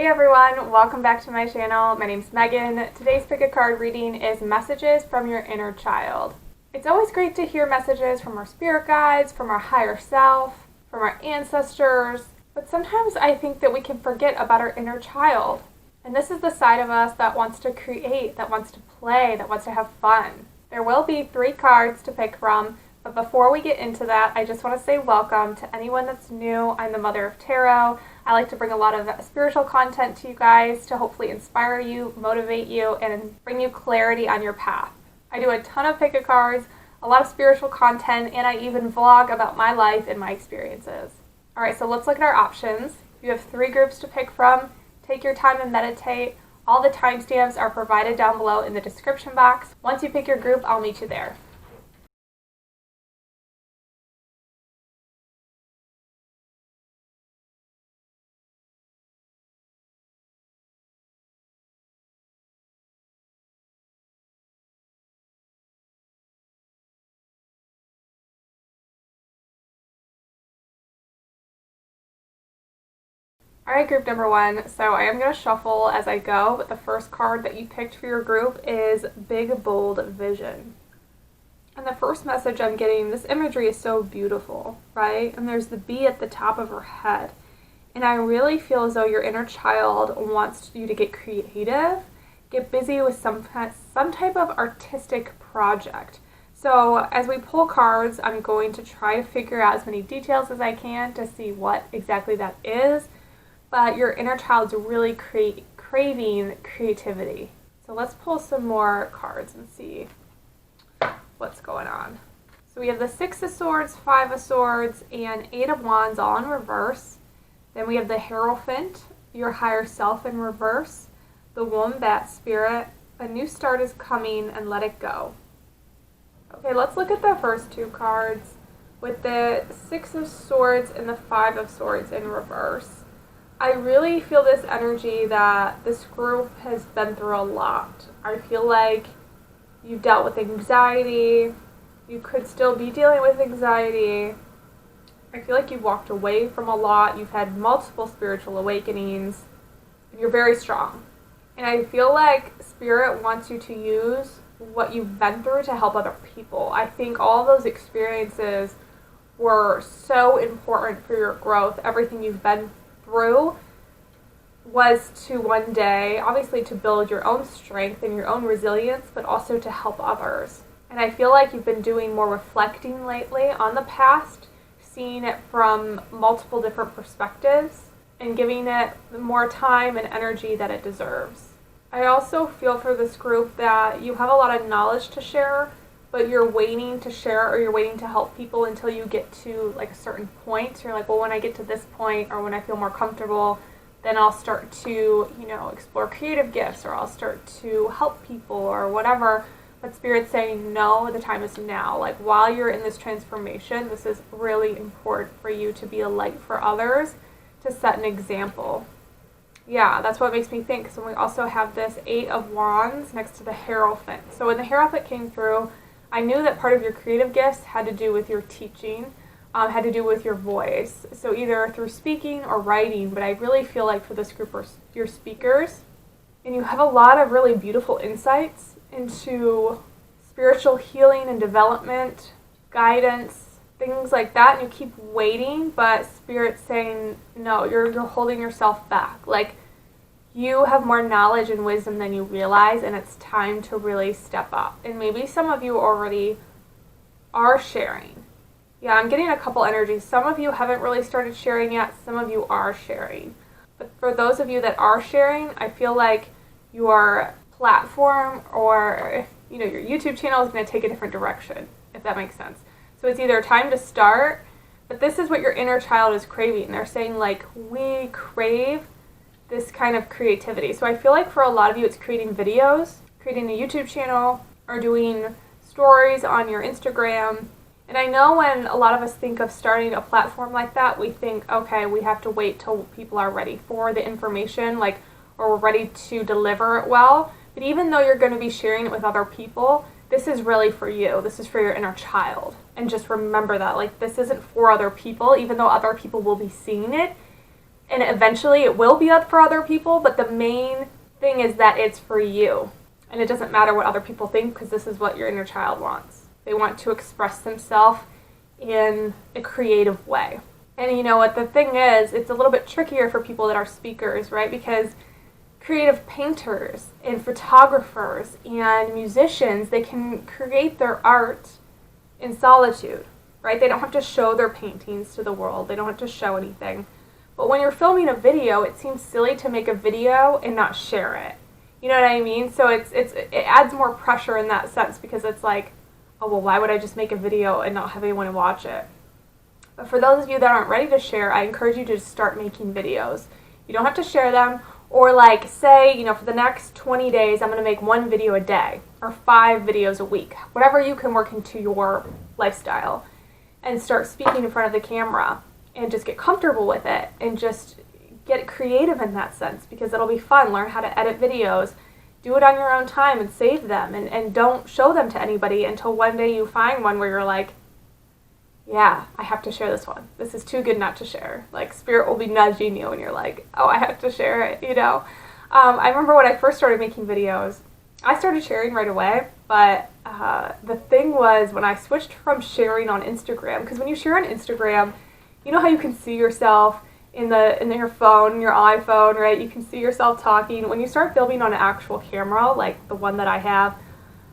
Hey everyone, welcome back to my channel. My name's Megan. Today's pick a card reading is messages from your inner child. It's always great to hear messages from our spirit guides, from our higher self, from our ancestors, but sometimes I think that we can forget about our inner child. And this is the side of us that wants to create, that wants to play, that wants to have fun. There will be 3 cards to pick from, but before we get into that, I just want to say welcome to anyone that's new. I'm the Mother of Tarot. I like to bring a lot of spiritual content to you guys to hopefully inspire you, motivate you, and bring you clarity on your path. I do a ton of pick-a-cards, a lot of spiritual content, and I even vlog about my life and my experiences. Alright, so let's look at our options. You have 3 groups to pick from. Take your time and meditate. All the timestamps are provided down below in the description box. Once you pick your group, I'll meet you there. Alright, group number 1. So I am going to shuffle as I go, but the first card that you picked for your group is Big Bold Vision. And the first message I'm getting, this imagery is so beautiful, right? And there's the bee at the top of her head. And I really feel as though your inner child wants you to get creative, get busy with some type of artistic project. So as we pull cards, I'm going to try to figure out as many details as I can to see what exactly that is. But your inner child's really craving creativity. So let's pull some more cards and see what's going on. So we have the 6 of Swords, 5 of Swords, and 8 of Wands all in reverse. Then we have the Hierophant, your higher self in reverse, the Wombat Spirit, a new start is coming, and let it go. Okay, let's look at the first 2 cards with the 6 of Swords and the 5 of Swords in reverse. I really feel this energy that this group has been through a lot. I feel like you've dealt with anxiety. You could still be dealing with anxiety. I feel like you've walked away from a lot. You've had multiple spiritual awakenings. You're very strong. And I feel like Spirit wants you to use what you've been through to help other people. I think all those experiences were so important for your growth. Everything you've been through was to one day, obviously, to build your own strength and your own resilience, but also to help others. And I feel like you've been doing more reflecting lately on the past, seeing it from multiple different perspectives, and giving it more time and energy that it deserves. I also feel for this group that you have a lot of knowledge to share, but you're waiting to share or you're waiting to help people until you get to like a certain point. So you're like, well, when I get to this point or when I feel more comfortable, then I'll start to, explore creative gifts or I'll start to help people or whatever. But Spirit's saying, no, the time is now. Like while you're in this transformation, this is really important for you to be a light for others, to set an example. Yeah, that's what makes me think. So we also have this 8 of Wands next to the Hierophant. So when the Hierophant came through, I knew that part of your creative gifts had to do with your teaching, had to do with your voice. So either through speaking or writing, but I really feel like for this group, you're speakers. And you have a lot of really beautiful insights into spiritual healing and development, guidance, things like that. And you keep waiting, but Spirit's saying, no, you're holding yourself back. Like, you have more knowledge and wisdom than you realize, and it's time to really step up. And maybe some of you already are sharing. Yeah, I'm getting a couple energies. Some of you haven't really started sharing yet. Some of you are sharing. But for those of you that are sharing, I feel like your platform or your YouTube channel is going to take a different direction, if that makes sense. So it's either time to start, but this is what your inner child is craving. They're saying, like, we crave this kind of creativity. So I feel like for a lot of you, it's creating videos, creating a YouTube channel, or doing stories on your Instagram. And I know when a lot of us think of starting a platform like that, we think, okay, we have to wait till people are ready for the information, or we're ready to deliver it well. But even though you're going to be sharing it with other people, this is really for you. This is for your inner child. And just remember that, this isn't for other people, even though other people will be seeing it. And eventually it will be up for other people, but the main thing is that it's for you. And it doesn't matter what other people think, because this is what your inner child wants. They want to express themselves in a creative way. And you know what the thing is, it's a little bit trickier for people that are speakers, right? Because creative painters and photographers and musicians, they can create their art in solitude, right? They don't have to show their paintings to the world. They don't have to show anything. But when you're filming a video, it seems silly to make a video and not share it. You know what I mean? So it adds more pressure in that sense, because it's like, oh, well, why would I just make a video and not have anyone watch it? But for those of you that aren't ready to share, I encourage you to just start making videos. You don't have to share them, or like say, you know, for the next 20 days, I'm going to make 1 video a day or 5 videos a week, whatever you can work into your lifestyle, and start speaking in front of the camera and just get comfortable with it and just get creative in that sense, because it'll be fun. Learn how to edit videos. Do it on your own time and save them, and don't show them to anybody until one day you find one where you're like, yeah, I have to share this one. This is too good not to share. Like, Spirit will be nudging you and you're like, oh, I have to share it, you know? I remember when I first started making videos, I started sharing right away, but the thing was, when I switched from sharing on Instagram, because when you share on Instagram, you know how you can see yourself in your phone, your iPhone, right? You can see yourself talking. When you start filming on an actual camera, like the one that I have,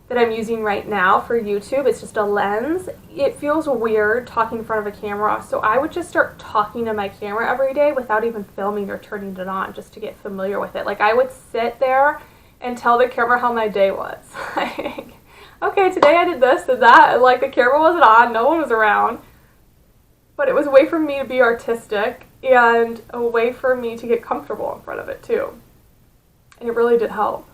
that I'm using right now for YouTube, it's just a lens. It feels weird talking in front of a camera, so I would just start talking to my camera every day without even filming or turning it on, just to get familiar with it. Like, I would sit there and tell the camera how my day was. Like, okay, today I did this and that, and like the camera wasn't on, no one was around, but it was a way for me to be artistic and a way for me to get comfortable in front of it too. And it really did help.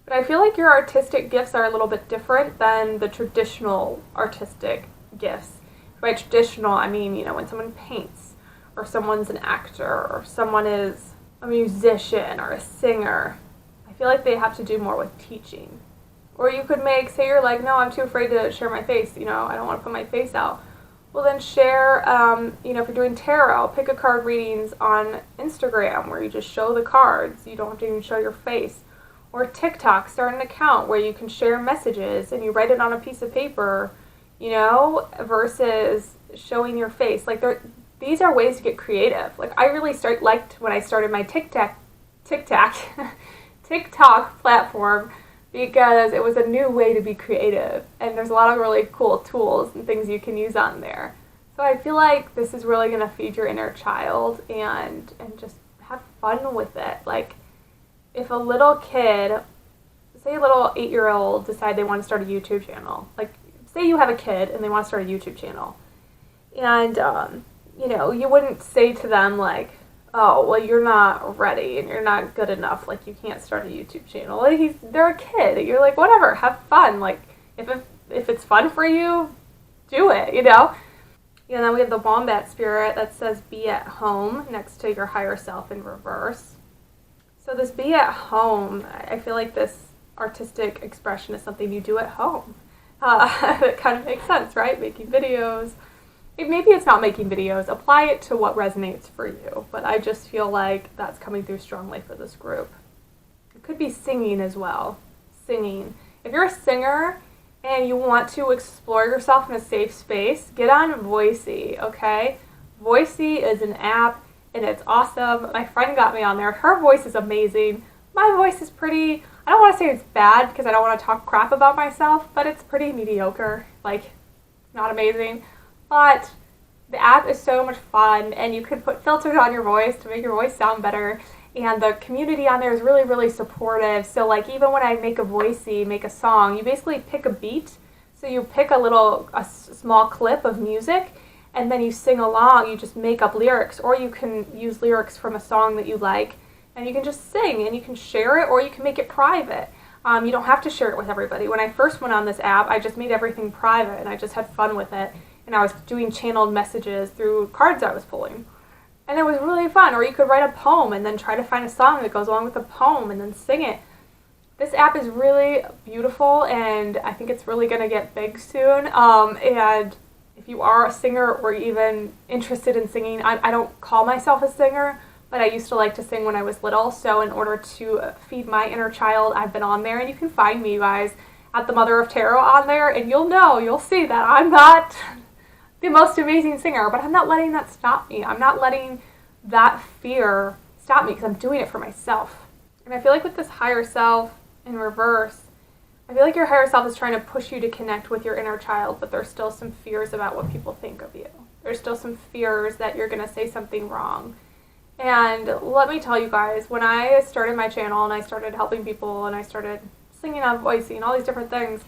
But I feel like your artistic gifts are a little bit different than the traditional artistic gifts. By traditional, I mean, you know, when someone paints, or someone's an actor, or someone is a musician or a singer. I feel like they have to do more with teaching. Or you could make, say you're like, no, I'm too afraid to share my face, you know, I don't want to put my face out. Well, then share, you know, if you're doing tarot, pick a card readings on Instagram where you just show the cards. You don't have to even show your face. Or TikTok, start an account where you can share messages and you write it on a piece of paper, you know, versus showing your face. Like, these are ways to get creative. Like, I really liked when I started my TikTok platform, because it was a new way to be creative, and there's a lot of really cool tools and things you can use on there. So I feel like this is really going to feed your inner child and just have fun with it. Like, if a little kid, say a little 8-year-old, decide they want to start a YouTube channel, like say you have a kid and they want to start a YouTube channel, and you know, you wouldn't say to them like, oh, well, you're not ready and you're not good enough, like you can't start a YouTube channel. Like, they're a kid. You're like, whatever, have fun. Like, if it's fun for you, do it, you know? And then we have the wombat spirit that says be at home next to your higher self in reverse. So this be at home, I feel like this artistic expression is something you do at home. That kind of makes sense, right? Making videos. Maybe it's not making videos. Apply it to what resonates for you. But I just feel like that's coming through strongly for this group. It could be singing as well. Singing. If you're a singer and you want to explore yourself in a safe space, get on Voicey, okay? Voicey is an app, and it's awesome. My friend got me on there. Her voice is amazing. My voice is pretty, I don't want to say it's bad because I don't want to talk crap about myself, but it's pretty mediocre. Like, not amazing. But the app is so much fun, and you can put filters on your voice to make your voice sound better. And the community on there is really, really supportive. So like, even when I make a song, you basically pick a beat. So you pick a small clip of music, and then you sing along. You just make up lyrics, or you can use lyrics from a song that you like, and you can just sing, and you can share it, or you can make it private. You don't have to share it with everybody. When I first went on this app, I just made everything private, and I just had fun with it. And I was doing channeled messages through cards I was pulling. And it was really fun. Or you could write a poem and then try to find a song that goes along with the poem and then sing it. This app is really beautiful, and I think it's really going to get big soon. And if you are a singer or even interested in singing, I don't call myself a singer, but I used to like to sing when I was little, so in order to feed my inner child, I've been on there, and you can find me, you guys, at the Mother of Tarot on there, and you'll see that I'm not the most amazing singer, but I'm not letting that stop me. I'm not letting that fear stop me because I'm doing it for myself. And I feel like with this higher self in reverse, I feel like your higher self is trying to push you to connect with your inner child, but there's still some fears about what people think of you. There's still some fears that you're going to say something wrong. And let me tell you guys, when I started my channel and I started helping people and I started singing and voicing, all these different things,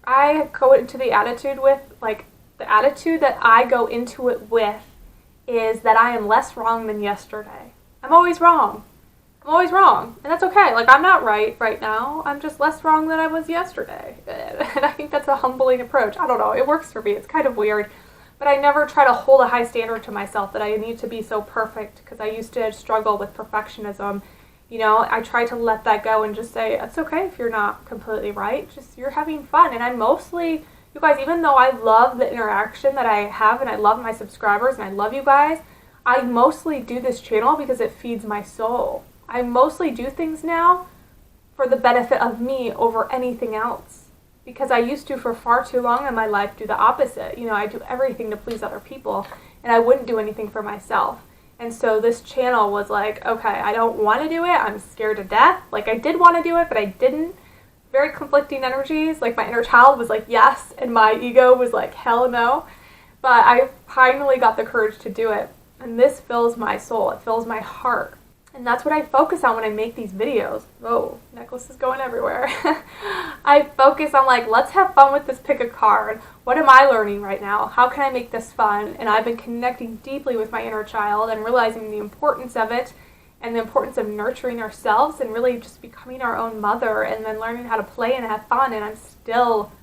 I go into the attitude with, like, the attitude that I go into it with is that I am less wrong than yesterday. I'm always wrong. I'm always wrong. And that's okay. Like, I'm not right now. I'm just less wrong than I was yesterday. And I think that's a humbling approach. I don't know. It works for me. It's kind of weird. But I never try to hold a high standard to myself that I need to be so perfect, because I used to struggle with perfectionism. You know, I try to let that go and just say, it's okay if you're not completely right. Just, you're having fun. And I'm mostly, you guys, even though I love the interaction that I have and I love my subscribers and I love you guys, I mostly do this channel because it feeds my soul. I mostly do things now for the benefit of me over anything else. Because I used to, for far too long in my life, do the opposite. You know, I do everything to please other people, and I wouldn't do anything for myself. And so this channel was like, okay, I don't want to do it. I'm scared to death. Like, I did want to do it, but I didn't. Very conflicting energies. Like, my inner child was like, yes, and my ego was like, hell no. But I finally got the courage to do it. And this fills my soul. It fills my heart. And that's what I focus on when I make these videos. Oh, necklace is going everywhere. I focus on, like, let's have fun with this pick a card. What am I learning right now? How can I make this fun? And I've been connecting deeply with my inner child and realizing the importance of it and the importance of nurturing ourselves and really just becoming our own mother and then learning how to play and have fun. And I'm still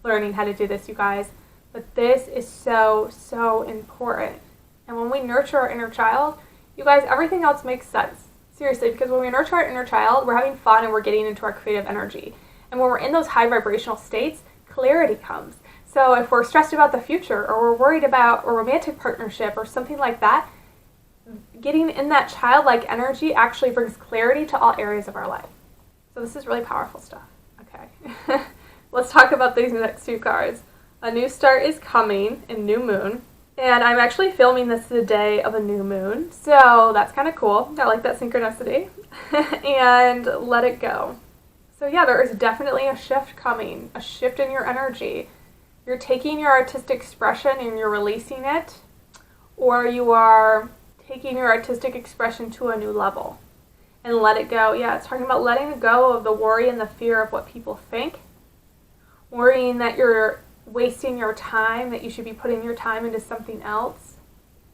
learning how to do this, you guys. But this is so, so important. And when we nurture our inner child, you guys, everything else makes sense. Seriously, because when we nurture our inner child, we're having fun and we're getting into our creative energy. And when we're in those high vibrational states, clarity comes. So if we're stressed about the future or we're worried about a romantic partnership or something like that, getting in that childlike energy actually brings clarity to all areas of our life. So this is really powerful stuff. Okay. Let's talk about these next two cards. A new start is coming in new moon. And I'm actually filming this the day of a new moon, so that's kind of cool. I like that synchronicity. And let it go. So yeah, there is definitely a shift coming, a shift in your energy. You're taking your artistic expression and you're releasing it, or you are taking your artistic expression to a new level. And let it go. Yeah, it's talking about letting go of the worry and the fear of what people think. Worrying that you're wasting your time, that you should be putting your time into something else.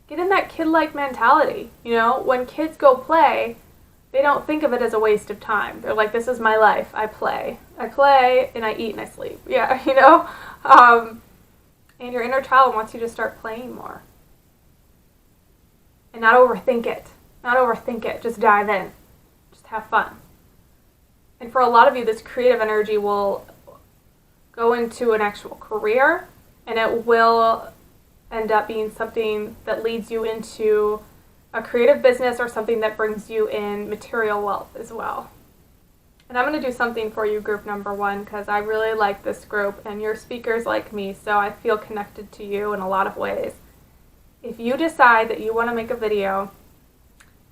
Get in that kid-like mentality. You know, when kids go play, they don't think of it as a waste of time. They're like, this is my life. I play. I play, and I eat, and I sleep. Yeah, you know? And your inner child wants you to start playing more. And not overthink it. Not overthink it. Just dive in. Just have fun. And for a lot of you, this creative energy will go into an actual career, and it will end up being something that leads you into a creative business or something that brings you in material wealth as well. And I'm going to do something for you, group number 1, because I really like this group, and your speakers like me, so I feel connected to you in a lot of ways. If you decide that you want to make a video,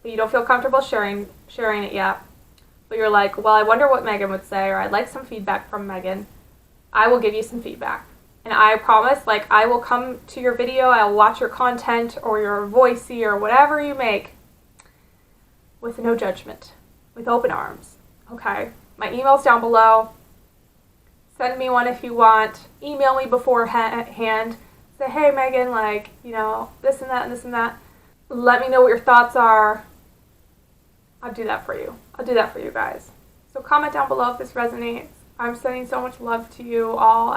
but you don't feel comfortable sharing it yet, but you're like, well, I wonder what Megan would say, or I'd like some feedback from Megan, I will give you some feedback. And I promise, like, I will come to your video, I will watch your content or your voicey or whatever you make with no judgment, with open arms. Okay? My email's down below. Send me one if you want. Email me beforehand. Say, hey, Megan, like, you know, this and that and this and that. Let me know what your thoughts are. I'll do that for you. I'll do that for you guys. So comment down below if this resonates. I'm sending so much love to you all.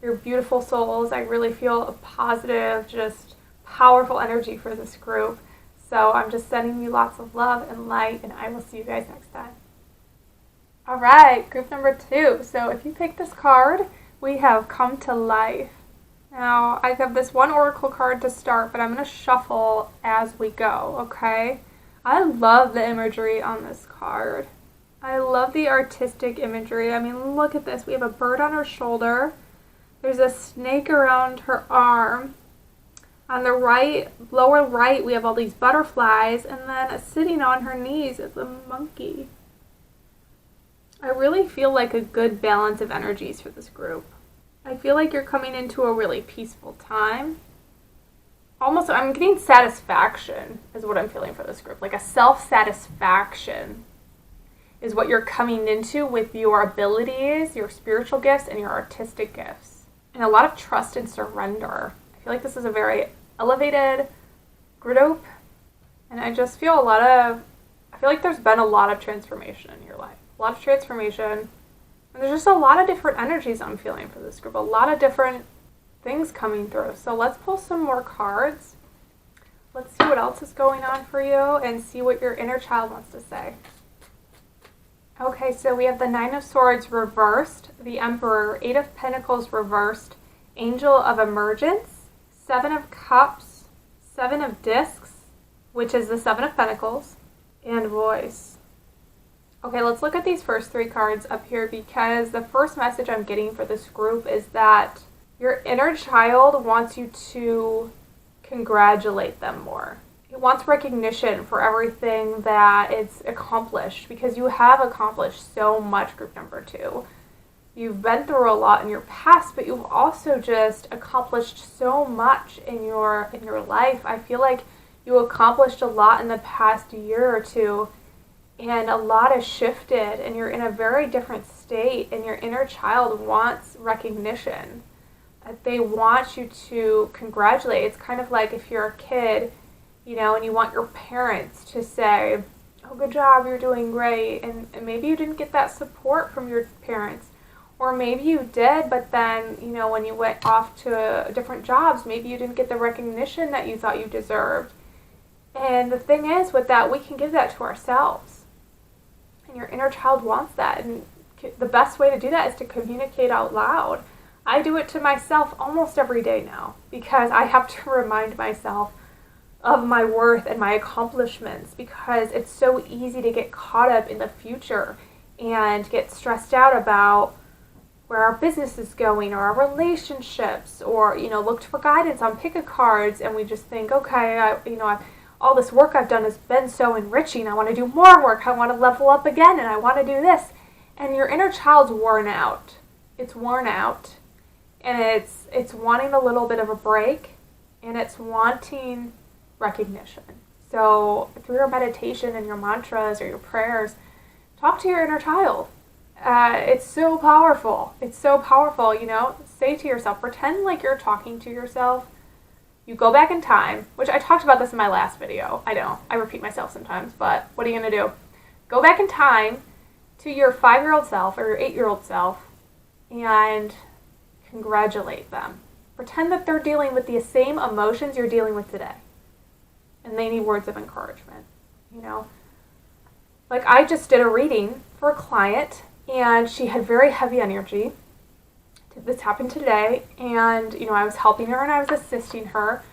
You're beautiful souls. I really feel a positive, just powerful energy for this group. So I'm just sending you lots of love and light, and I will see you guys next time. All right, group number 2. So if you pick this card, we have come to life. Now, I have this one oracle card to start, but I'm going to shuffle as we go, okay? I love the imagery on this card. I love the artistic imagery. I mean, look at this. We have a bird on her shoulder. There's a snake around her arm. On the right, lower right, we have all these butterflies, and then sitting on her knees is a monkey. I really feel like a good balance of energies for this group. I feel like you're coming into a really peaceful time. Almost, I'm getting satisfaction is what I'm feeling for this group. Like a self-satisfaction is what you're coming into with your abilities, your spiritual gifts, and your artistic gifts. And a lot of trust and surrender. I feel like this is a very elevated group. And I just feel I feel like there's been a lot of transformation in your life. A lot of transformation. And there's just a lot of different energies I'm feeling for this group. A lot of different things coming through. So let's pull some more cards. Let's see what else is going on for you and see what your inner child wants to say. Okay, so we have the Nine of Swords reversed, the Emperor, Eight of Pentacles reversed, Angel of Emergence, Seven of Cups, Seven of Discs, which is the Seven of Pentacles, and Voice. Okay, let's look at these first three cards up here because the first message I'm getting for this group is that your inner child wants you to congratulate them more. It wants recognition for everything that it's accomplished because you have accomplished so much, group number 2. You've been through a lot in your past, but you've also just accomplished so much in your life. I feel like you accomplished a lot in the past year or two, and a lot has shifted, and you're in a very different state, and your inner child wants recognition. They want you to congratulate. It's kind of like if you're a kid, you know, and you want your parents to say, oh, good job, you're doing great, and maybe you didn't get that support from your parents. Or maybe you did, but then, you know, when you went off to different jobs, maybe you didn't get the recognition that you thought you deserved. And the thing is, with that, we can give that to ourselves. And your inner child wants that. And the best way to do that is to communicate out loud. I do it to myself almost every day now because I have to remind myself of my worth and my accomplishments because it's so easy to get caught up in the future and get stressed out about where our business is going or our relationships or, you know, looked for guidance on pick-a-cards and we just think, okay, all this work I've done has been so enriching. I want to do more work. I want to level up again and I want to do this. And your inner child's worn out. It's worn out. And it's wanting a little bit of a break and it's wanting recognition. So through your meditation and your mantras or your prayers, talk to your inner child. It's so powerful. It's so powerful, you know. Say to yourself, pretend like you're talking to yourself. You go back in time, which I talked about this in my last video. I know, I repeat myself sometimes, but what are you going to do? Go back in time to your 5-year-old self or your 8-year-old self and congratulate them. Pretend that they're dealing with the same emotions you're dealing with today. And they need words of encouragement, you know. Like I just did a reading for a client and she had very heavy energy. This happened today and, you know, I was helping her and I was assisting her,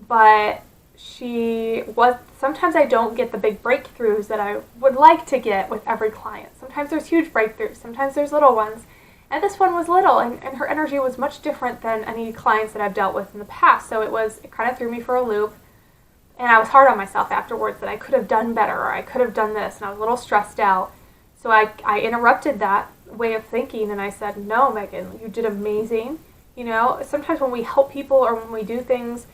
but sometimes I don't get the big breakthroughs that I would like to get with every client. Sometimes there's huge breakthroughs, sometimes there's little ones. And this one was little, and her energy was much different than any clients that I've dealt with in the past. So it kind of threw me for a loop. And I was hard on myself afterwards that I could have done better or I could have done this. And I was a little stressed out. So I interrupted that way of thinking and I said, no, Megan, you did amazing. You know, sometimes when we help people or when we do things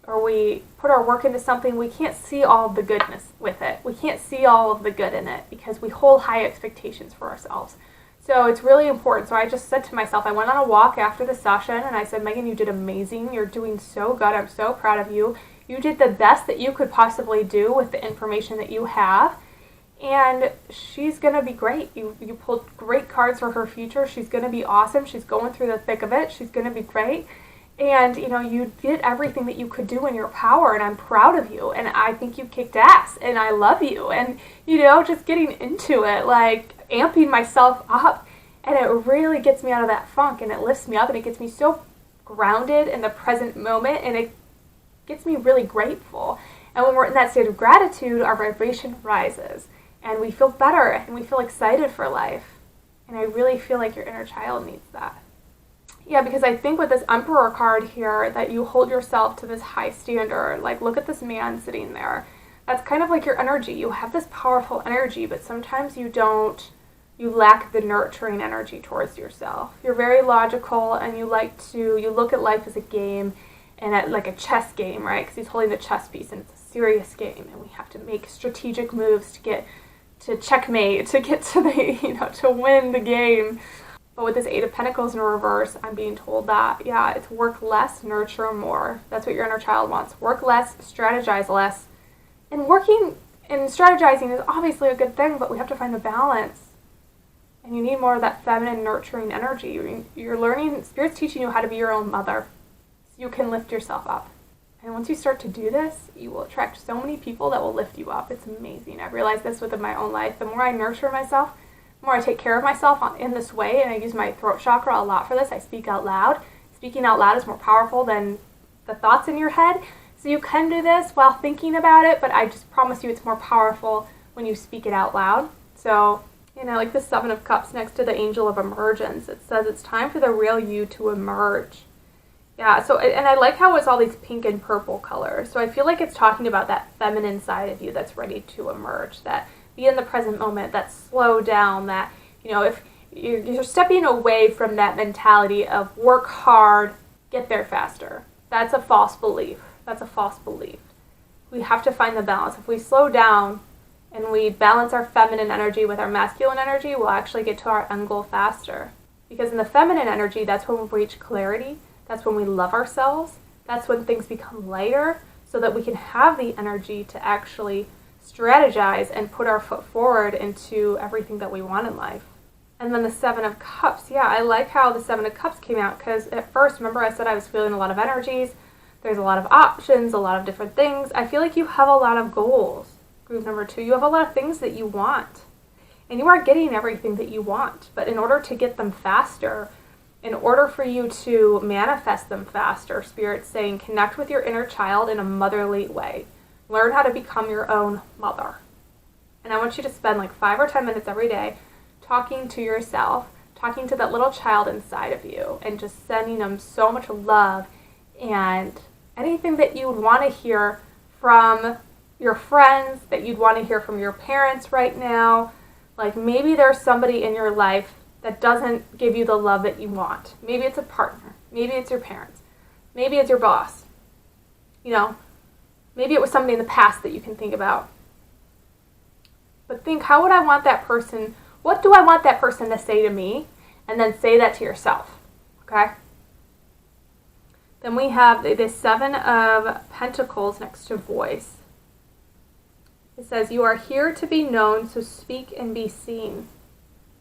or we put our work into something, we can't see all of the goodness with it. We can't see all of the good in it because we hold high expectations for ourselves. So it's really important. So I just said to myself, I went on a walk after the session and I said, Megan, you did amazing. You're doing so good. I'm so proud of you. You did the best that you could possibly do with the information that you have. And she's going to be great. You pulled great cards for her future. She's going to be awesome. She's going through the thick of it. She's going to be great. And, you know, you did everything that you could do in your power, and I'm proud of you. And I think you kicked ass, and I love you. And, you know, just getting into it, like amping myself up. And it really gets me out of that funk, and it lifts me up, and it gets me so grounded in the present moment, and it gets me really grateful. And when we're in that state of gratitude, our vibration rises and we feel better and we feel excited for life. And I really feel like your inner child needs that. Yeah, because I think with this Emperor card here that you hold yourself to this high standard. Like, look at this man sitting there. That's kind of like your energy. You have this powerful energy, but sometimes you lack the nurturing energy towards yourself. You're very logical and you look at life as a game and like a chess game, right? Because he's holding the chess piece and it's a serious game and we have to make strategic moves to get to checkmate, to get to the, to win the game. But with this Eight of Pentacles in reverse, I'm being told that, yeah, it's work less, nurture more. That's what your inner child wants. Work less, strategize less. And working and strategizing is obviously a good thing, but we have to find the balance. And you need more of that feminine, nurturing energy. You're learning, Spirit's teaching you how to be your own mother, so you can lift yourself up. And once you start to do this, you will attract so many people that will lift you up. It's amazing. I've realized this within my own life. The more I nurture myself, the more I take care of myself in this way, and I use my throat chakra a lot for this. I speak out loud. Speaking out loud is more powerful than the thoughts in your head. So you can do this while thinking about it, but I just promise you it's more powerful when you speak it out loud. So, like the Seven of Cups next to the Angel of Emergence. It says it's time for the real you to emerge. Yeah, so, and I like how it's all these pink and purple colors. So I feel like it's talking about that feminine side of you that's ready to emerge, that be in the present moment, that slow down, that, if you're stepping away from that mentality of work hard, get there faster. That's a false belief. That's a false belief. We have to find the balance. If we slow down and we balance our feminine energy with our masculine energy, we'll actually get to our end goal faster. Because in the feminine energy, that's when we reach clarity. That's when we love ourselves. That's when things become lighter so that we can have the energy to actually strategize and put our foot forward into everything that we want in life. And then the Seven of Cups. Yeah, I like how the Seven of Cups came out because at first, remember I said I was feeling a lot of energies. There's a lot of options, a lot of different things. I feel like you have a lot of goals. Group number 2, you have a lot of things that you want. And you are getting everything that you want. But in order to get them faster, in order for you to manifest them faster, Spirit's saying connect with your inner child in a motherly way. Learn how to become your own mother. And I want you to spend like 5 or 10 minutes every day talking to yourself, talking to that little child inside of you, and just sending them so much love and anything that you would want to hear from your friends, that you'd want to hear from your parents right now. Like maybe there's somebody in your life that doesn't give you the love that you want. Maybe it's a partner. Maybe it's your parents. Maybe it's your boss. Maybe it was somebody in the past that you can think about. But think, how would I want that person, what do I want that person to say to me? And then say that to yourself, okay? Then we have the Seven of Pentacles next to voice. It says, you are here to be known, so speak and be seen.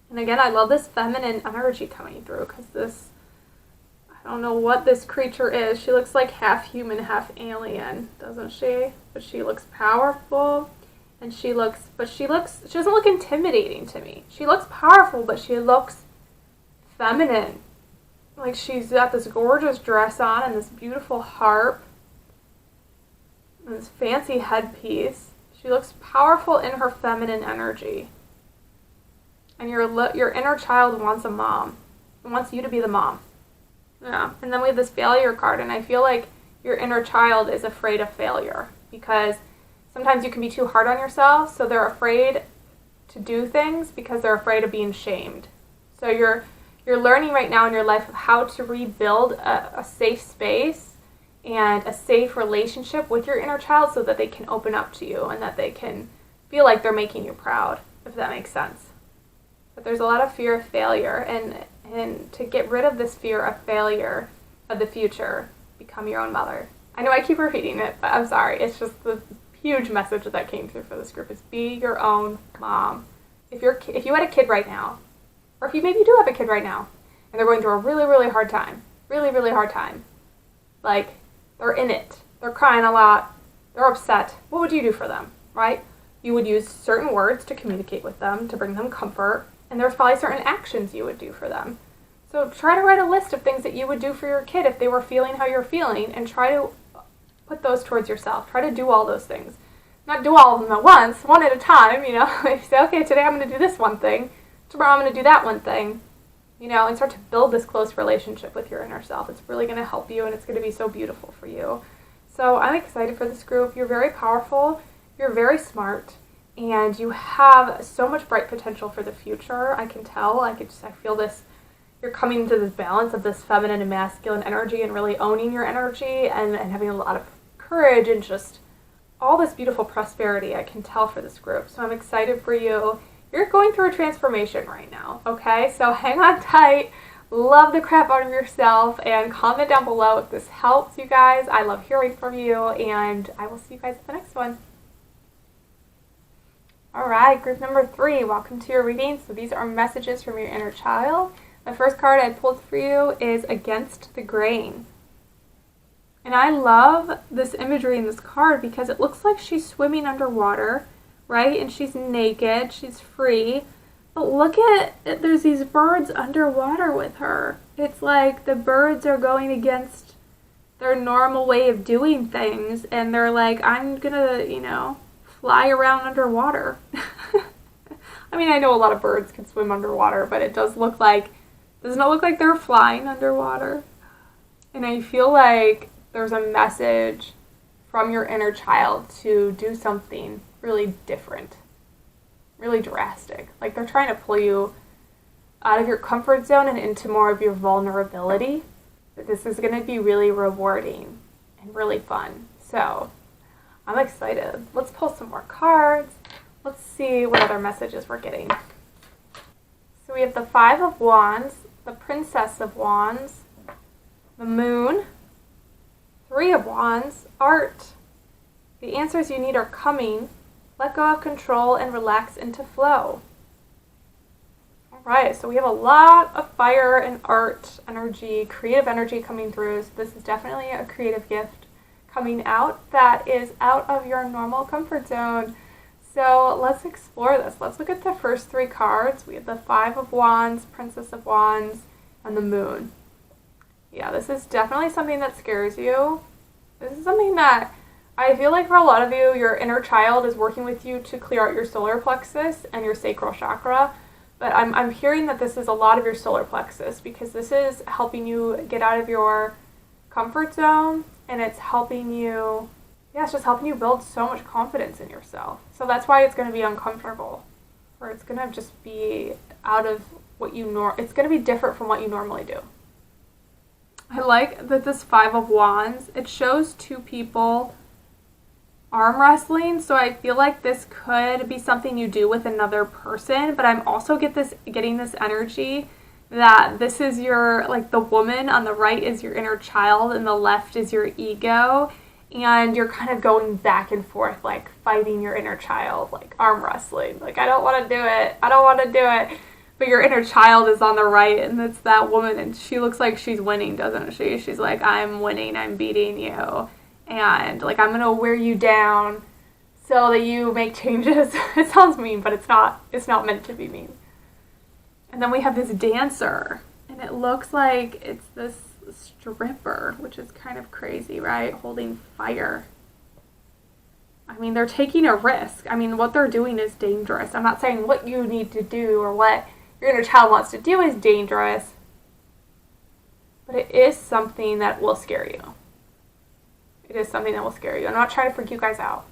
And again, I love this feminine energy coming through because I don't know what this creature is. She looks like half human, half alien, doesn't she? But she looks powerful, and she doesn't look intimidating to me. She looks powerful, but she looks feminine. Like she's got this gorgeous dress on and this beautiful harp and this fancy headpiece. She looks powerful in her feminine energy. And your inner child wants a mom. It wants you to be the mom. Yeah. And then we have this failure card, and I feel like your inner child is afraid of failure because sometimes you can be too hard on yourself, so they're afraid to do things because they're afraid of being shamed. So you're learning right now in your life of how to rebuild a safe space and a safe relationship with your inner child so that they can open up to you and that they can feel like they're making you proud, if that makes sense. But there's a lot of fear of failure, and to get rid of this fear of failure of the future, become your own mother. I know I keep repeating it, but I'm sorry. It's just the huge message that came through for this group is be your own mom. If you had a kid right now, or if maybe you do have a kid right now, and they're going through a really, really hard time, really, really hard time, like they're in it, they're crying a lot, they're upset, what would you do for them, right? You would use certain words to communicate with them, to bring them comfort, and there's probably certain actions you would do for them. So try to write a list of things that you would do for your kid if they were feeling how you're feeling, and try to Put those towards yourself. Try to do all those things. Not do all of them at once, one at a time, you know. If you say, okay, today I'm going to do this one thing, tomorrow I'm going to do that one thing, you know, and start to build this close relationship with your inner self. It's really going to help you, and it's going to be so beautiful for you. So I'm excited for this group. You're very powerful. You're very smart. And you have so much bright potential for the future. I can tell. I feel this. You're coming into this balance of this feminine and masculine energy and really owning your energy and having a lot of courage and just all this beautiful prosperity I can tell for this group. So I'm excited for you. You're going through a transformation right now, okay? So hang on tight. Love the crap out of yourself, and comment down below if this helps you guys. I love hearing from you, and I will see you guys at the next one. All right, group number 3, welcome to your reading. So these are messages from your inner child. The first card I pulled for you is Against the Grain. And I love this imagery in this card because it looks like she's swimming underwater, right? And she's naked, she's free. But look at it, there's these birds underwater with her. It's like the birds are going against their normal way of doing things, and they're like, I'm gonna, you know, fly around underwater. I mean, I know a lot of birds can swim underwater, but it doesn't look like they're flying underwater. And I feel like there's a message from your inner child to do something really different, really drastic. Like they're trying to pull you out of your comfort zone and into more of your vulnerability. But this is going to be really rewarding and really fun. So I'm excited. Let's pull some more cards. Let's see what other messages we're getting. So we have the 5 of Wands, the Princess of Wands, the Moon, 3 of Wands, Art. The answers you need are coming. Let go of control and relax into flow. Alright, so we have a lot of fire and art energy, creative energy coming through. So this is definitely a creative gift coming out that is out of your normal comfort zone. So let's explore this. Let's look at the first 3 cards. We have the 5 of Wands, Princess of Wands, and the Moon. Yeah, this is definitely something that scares you. This is something that I feel like for a lot of you, your inner child is working with you to clear out your solar plexus and your sacral chakra. But I'm hearing that this is a lot of your solar plexus because this is helping you get out of your comfort zone, and it's helping you, yeah, it's just helping you build so much confidence in yourself. So that's why it's going to be uncomfortable, or it's going to just be out of what you it's going to be different from what you normally do. I like that this 5 of Wands, it shows 2 people arm wrestling, so I feel like this could be something you do with another person, but I'm also getting this energy that this is your, like the woman on the right is your inner child and the left is your ego, and you're kind of going back and forth, like fighting your inner child, like arm wrestling, like I don't want to do it, but your inner child is on the right, and it's that woman, and she looks like she's winning, doesn't she? She's like, I'm winning, I'm beating you. And like, I'm gonna wear you down so that you make changes. It sounds mean, but it's not meant to be mean. And then we have this dancer, and it looks like it's this stripper, which is kind of crazy, right? Holding fire. I mean, they're taking a risk. I mean, what they're doing is dangerous. I'm not saying what you need to do or what your inner child wants to do is dangerous, but it is something that will scare you. It is something that will scare you. I'm not trying to freak you guys out.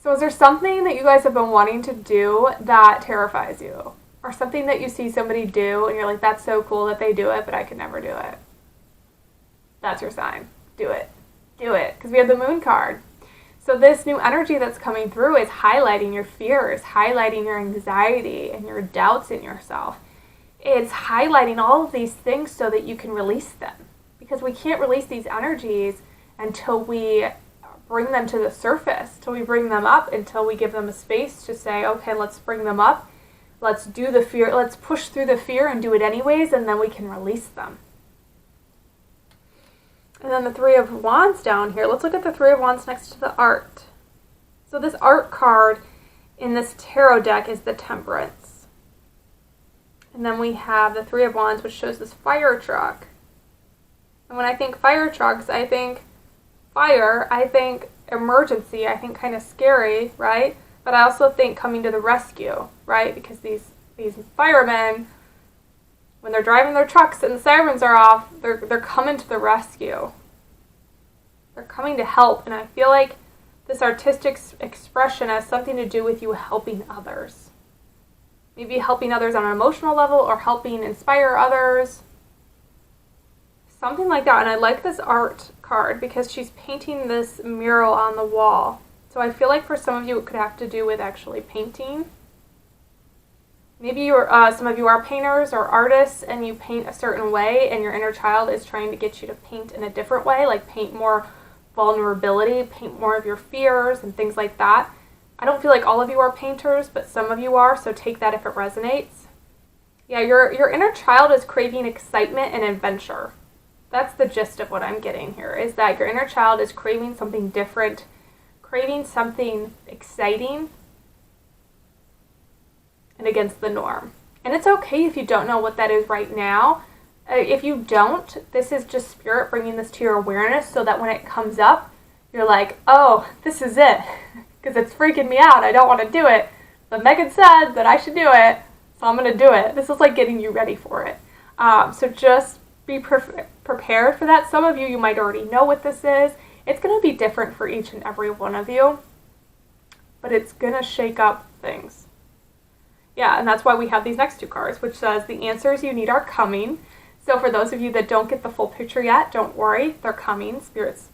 So is there something that you guys have been wanting to do that terrifies you? Or something that you see somebody do and you're like, that's so cool that they do it, but I could never do it? That's your sign. Do it. Do it. Because we have the Moon card. So this new energy that's coming through is highlighting your fears, highlighting your anxiety and your doubts in yourself. It's highlighting all of these things so that you can release them. Because we can't release these energies until we bring them to the surface, till we bring them up, until we give them a space to say, okay, let's bring them up. Let's do the fear. Let's push through the fear and do it anyways, and then we can release them. And then the 3 of Wands down here. Let's look at the 3 of Wands next to the Art. So this Art card in this tarot deck is the Temperance. And then we have the 3 of Wands, which shows this fire truck. And when I think fire trucks, I think fire, I think emergency, I think kind of scary, right? But I also think coming to the rescue, right? Because these firemen, when they're driving their trucks and the sirens are off, they're coming to the rescue. They're coming to help, and I feel like this artistic expression has something to do with you helping others. Maybe helping others on an emotional level or helping inspire others. Something like that. And I like this art card because she's painting this mural on the wall. So I feel like for some of you it could have to do with actually painting. Maybe some of you are painters or artists and you paint a certain way and your inner child is trying to get you to paint in a different way, like paint more vulnerability, paint more of your fears and things like that. I don't feel like all of you are painters, but some of you are, so take that if it resonates. Yeah, your inner child is craving excitement and adventure. That's the gist of what I'm getting here, is that your inner child is craving something different, craving something exciting and against the norm. And it's okay if you don't know what that is right now. If you don't, this is just spirit bringing this to your awareness so that when it comes up, you're like, oh, this is it. Because it's freaking me out. I don't want to do it. But Megan said that I should do it, so I'm going to do it. This is like getting you ready for it. So just be prepared for that. Some of you might already know what this is. It's going to be different for each and every one of you. But it's going to shake up things. Yeah, and that's why we have these next two cards, which says the answers you need are coming. So for those of you that don't get the full picture yet, don't worry. They're coming. Spirit's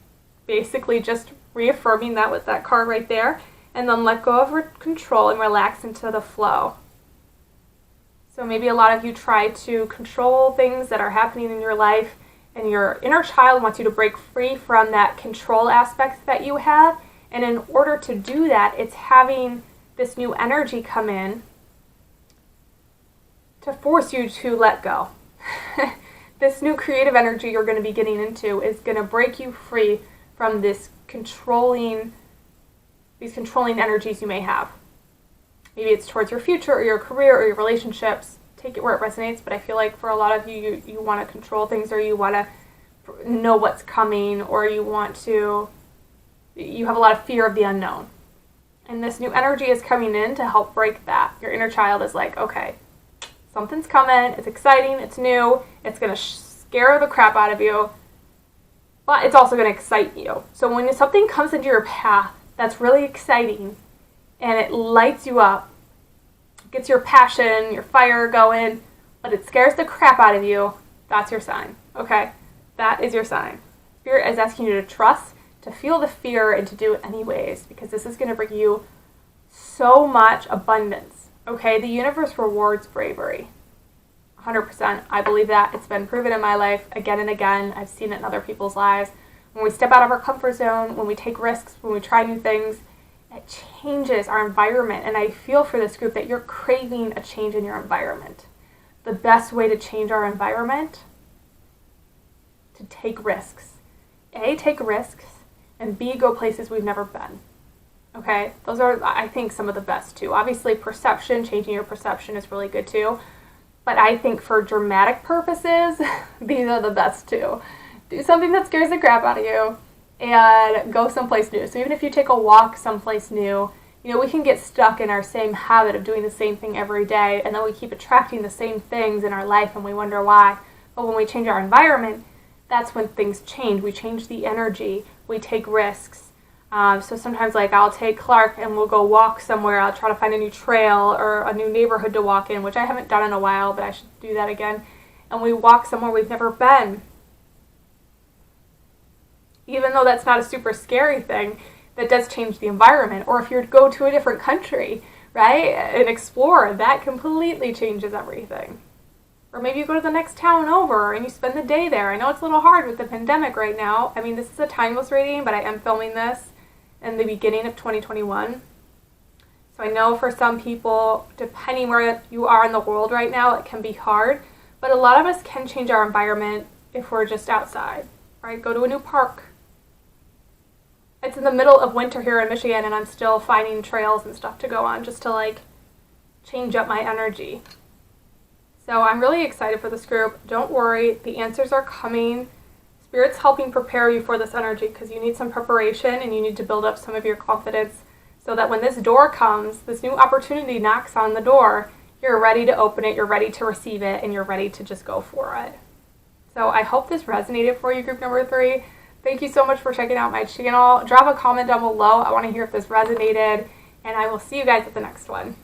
basically just reaffirming that with that card right there. And then let go of control and relax into the flow. So maybe a lot of you try to control things that are happening in your life, and your inner child wants you to break free from that control aspect that you have. And in order to do that, it's having this new energy come in to force you to let go. This new creative energy you're going to be getting into is going to break you free from these controlling energies you may have. Maybe it's towards your future or your career or your relationships. Take it where it resonates, but I feel like for a lot of you, you want to control things, or you want to know what's coming, or you have a lot of fear of the unknown. And this new energy is coming in to help break that. Your inner child is like, okay, something's coming, it's exciting, it's new, it's going to scare the crap out of you, but it's also going to excite you. So when something comes into your path that's really exciting and it lights you up, gets your passion, your fire going, but it scares the crap out of you, that's your sign, okay? That is your sign. Spirit is asking you to trust, to feel the fear, and to do it anyways, because this is going to bring you so much abundance, okay? The universe rewards bravery. 100%. I believe that. It's been proven in my life again and again. I've seen it in other people's lives. When we step out of our comfort zone, when we take risks, when we try new things, it changes our environment. And I feel for this group that you're craving a change in your environment. The best way to change our environment, to take risks. A, take risks, and B, go places we've never been. Okay? Those are, I think, some of the best too. Obviously, perception, changing your perception is really good too. But I think for dramatic purposes, these are the best too. Do something that scares the crap out of you and go someplace new. So even if you take a walk someplace new, we can get stuck in our same habit of doing the same thing every day, and then we keep attracting the same things in our life and we wonder why. But when we change our environment, that's when things change. We change the energy. We take risks. So sometimes I'll take Clark and we'll go walk somewhere. I'll try to find a new trail or a new neighborhood to walk in, which I haven't done in a while, but I should do that again. And we walk somewhere we've never been. Even though that's not a super scary thing, that does change the environment. Or if you go to a different country, right, and explore, that completely changes everything. Or maybe you go to the next town over and you spend the day there. I know it's a little hard with the pandemic right now. I mean, this is a timeless reading, but I am filming this in the beginning of 2021. So I know for some people, depending where you are in the world right now, it can be hard. But a lot of us can change our environment if we're just outside, right? Go to a new park. It's in the middle of winter here in Michigan, and I'm still finding trails and stuff to go on just to change up my energy. So I'm really excited for this group. Don't worry, the answers are coming. Spirit's helping prepare you for this energy because you need some preparation and you need to build up some of your confidence so that when this door comes, this new opportunity knocks on the door, you're ready to open it, you're ready to receive it, and you're ready to just go for it. So I hope this resonated for you, group number 3. Thank you so much for checking out my channel. Drop a comment down below. I want to hear if this resonated, and I will see you guys at the next one.